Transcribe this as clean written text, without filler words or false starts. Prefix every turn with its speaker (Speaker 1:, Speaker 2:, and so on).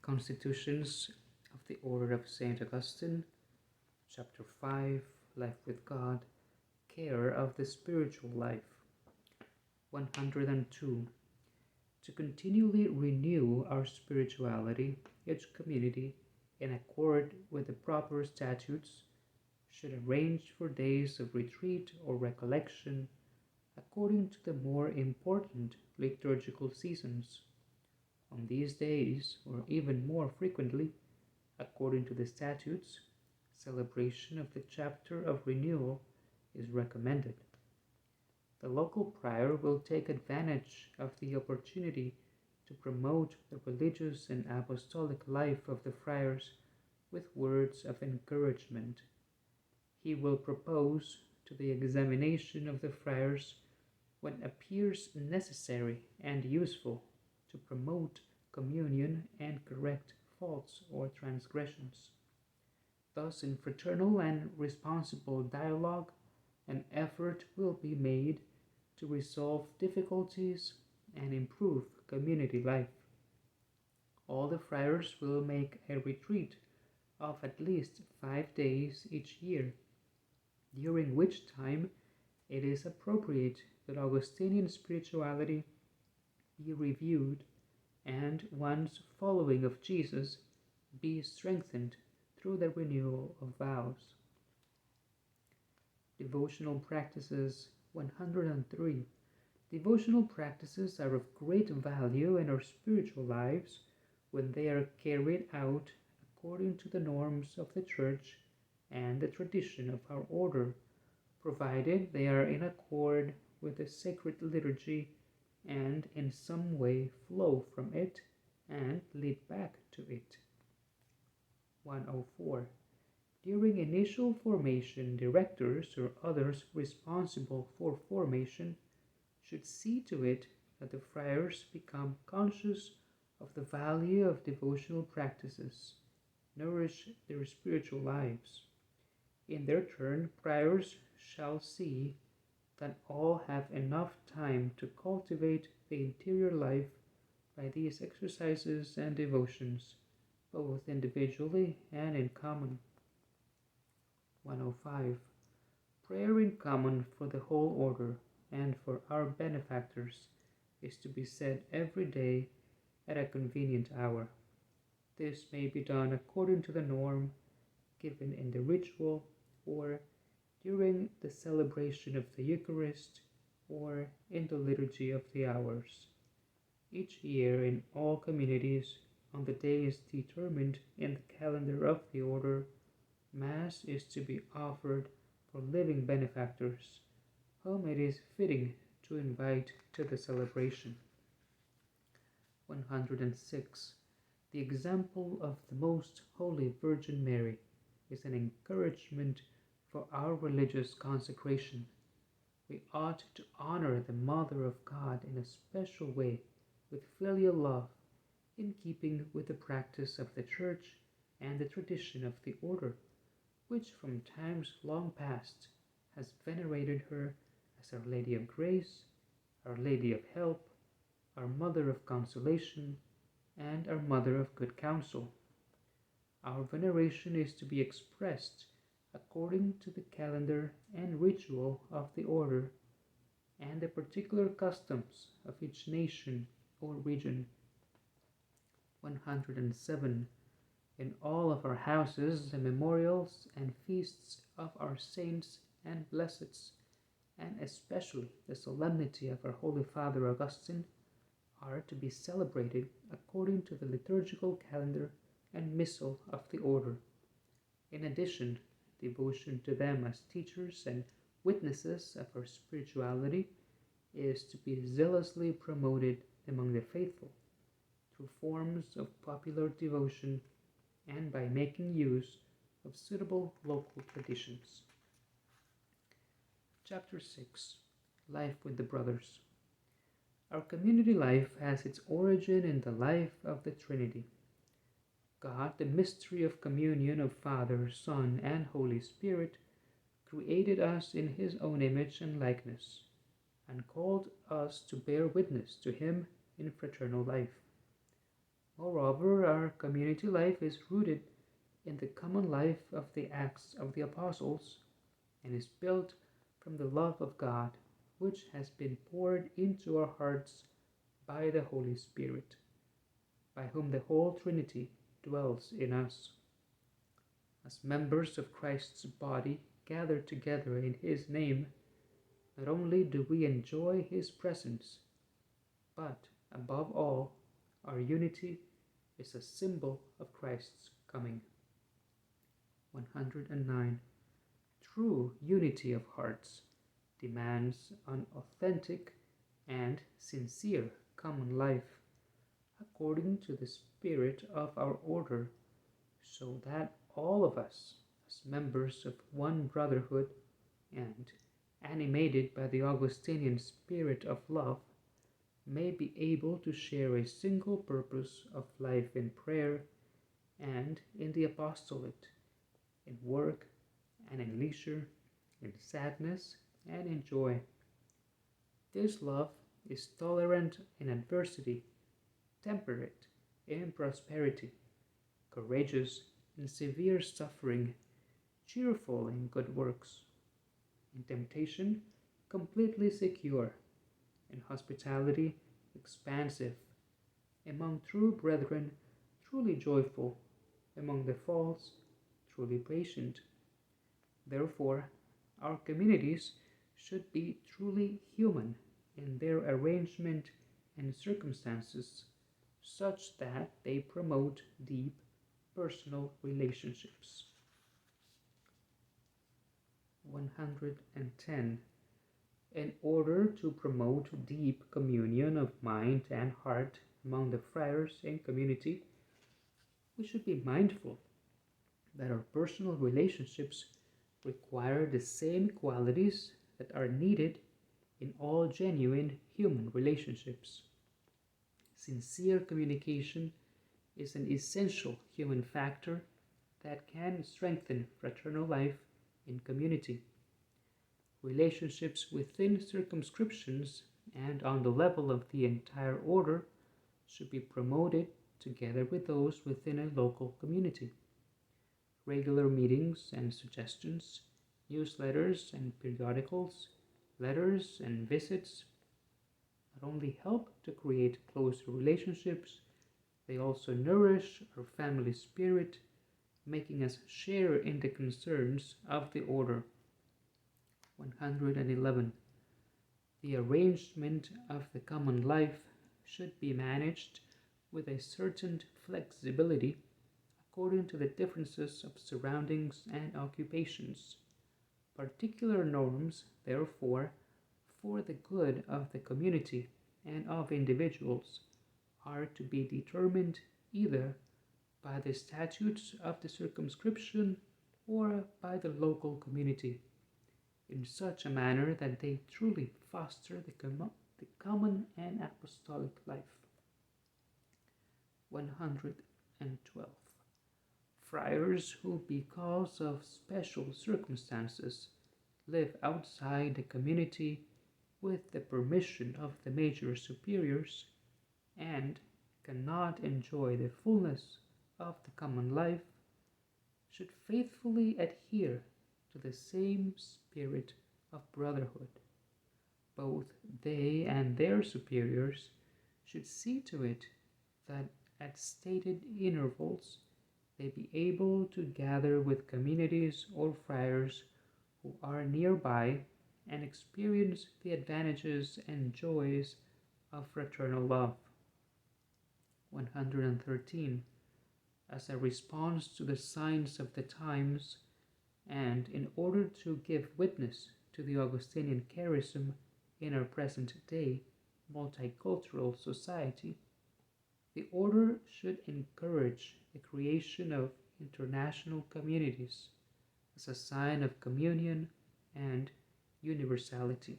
Speaker 1: Constitutions of the Order of St. Augustine, Chapter 5, Life with God, Care of the Spiritual Life. 102. To continually renew our spirituality, each community, in accord with the proper statutes, should arrange for days of retreat or recollection according to the more important liturgical seasons. On these days, or even more frequently, according to the statutes, celebration of the chapter of renewal is recommended. The local prior will take advantage of the opportunity to promote the religious and apostolic life of the friars with words of encouragement. He will propose to the examination of the friars what appears necessary and useful to promote communion and correct faults or transgressions. Thus, in fraternal and responsible dialogue, an effort will be made to resolve difficulties and improve community life. All the friars will make a retreat of at least 5 days each year, during which time it is appropriate that Augustinian spirituality be reviewed and one's following of Jesus be strengthened through the renewal of vows. Devotional practices 103. Devotional practices are of great value in our spiritual lives when they are carried out according to the norms of the Church and the tradition of our order, provided they are in accord with the sacred liturgy and in some way flow from it and lead back to it. 104. During initial formation, directors or others responsible for formation should see to it that the friars become conscious of the value of devotional practices, nourish their spiritual lives. In their turn, priors shall see that all have enough time to cultivate the interior life by these exercises and devotions, both individually and in common. 105. Prayer in common for the whole order and for our benefactors is to be said every day at a convenient hour. This may be done according to the norm given in the ritual or during the celebration of the Eucharist or in the liturgy of the hours. Each year in all communities, on the days determined in the calendar of the order, Mass is to be offered for living benefactors, whom it is fitting to invite to the celebration. 106. The example of the Most Holy Virgin Mary is an encouragement for our religious consecration. We ought to honor the Mother of God in a special way with filial love, in keeping with the practice of the Church and the tradition of the order, which from times long past has venerated her as Our Lady of Grace, Our Lady of Help, our Mother of Consolation, and our Mother of Good Counsel. Our veneration is to be expressed according to the calendar and ritual of the order and the particular customs of each nation or region. 107. In all of our houses, the memorials and feasts of our saints and blesseds, and especially the solemnity of our Holy Father Augustine, are to be celebrated according to the liturgical calendar and missal of the order. In addition, devotion to them as teachers and witnesses of our spirituality is to be zealously promoted among the faithful through forms of popular devotion and by making use of suitable local traditions. Chapter 6. Life with the Brothers. Our community life has its origin in the life of the Trinity. God, the mystery of communion of Father, Son, and Holy Spirit, created us in His own image and likeness, and called us to bear witness to Him in fraternal life. Moreover, our community life is rooted in the common life of the Acts of the Apostles and is built from the love of God, which has been poured into our hearts by the Holy Spirit, by whom the whole Trinity dwells in us. As members of Christ's body gathered together in His name, not only do we enjoy His presence, but above all, our unity is a symbol of Christ's coming. 109. True unity of hearts demands an authentic and sincere common life according to the spirit of our order, so that all of us, as members of one brotherhood and animated by the Augustinian spirit of love, may be able to share a single purpose of life in prayer and in the apostolate, in work and in leisure, in sadness and in joy. This love is tolerant in adversity, temperate in prosperity, courageous in severe suffering, cheerful in good works, in temptation completely secure, in hospitality expansive, among true brethren truly joyful, among the false truly patient. Therefore, our communities should be truly human in their arrangement and circumstances, such that they promote deep personal relationships. 110. In order to promote deep communion of mind and heart among the friars and community, we should be mindful that our personal relationships require the same qualities that are needed in all genuine human relationships. Sincere communication is an essential human factor that can strengthen fraternal life in community. Relationships within circumscriptions and on the level of the entire order should be promoted together with those within a local community. Regular meetings and suggestions, newsletters and periodicals, letters and visits not only help to create closer relationships, they also nourish our family spirit, making us share in the concerns of the order. 111. The arrangement of the common life should be managed with a certain flexibility according to the differences of surroundings and occupations. Particular norms, therefore, for the good of the community and of individuals are to be determined either by the statutes of the circumscription or by the local community, in such a manner that they truly foster the common and apostolic life. 112. Friars who, because of special circumstances, live outside the community with the permission of the major superiors and cannot enjoy the fullness of the common life, should faithfully adhere to the same spirit of brotherhood. Both they and their superiors should see to it that at stated intervals they be able to gather with communities or friars who are nearby and experience the advantages and joys of fraternal love. 113. As a response to the signs of the times, and in order to give witness to the Augustinian charism in our present day multicultural society, the order should encourage the creation of international communities as a sign of communion and universality.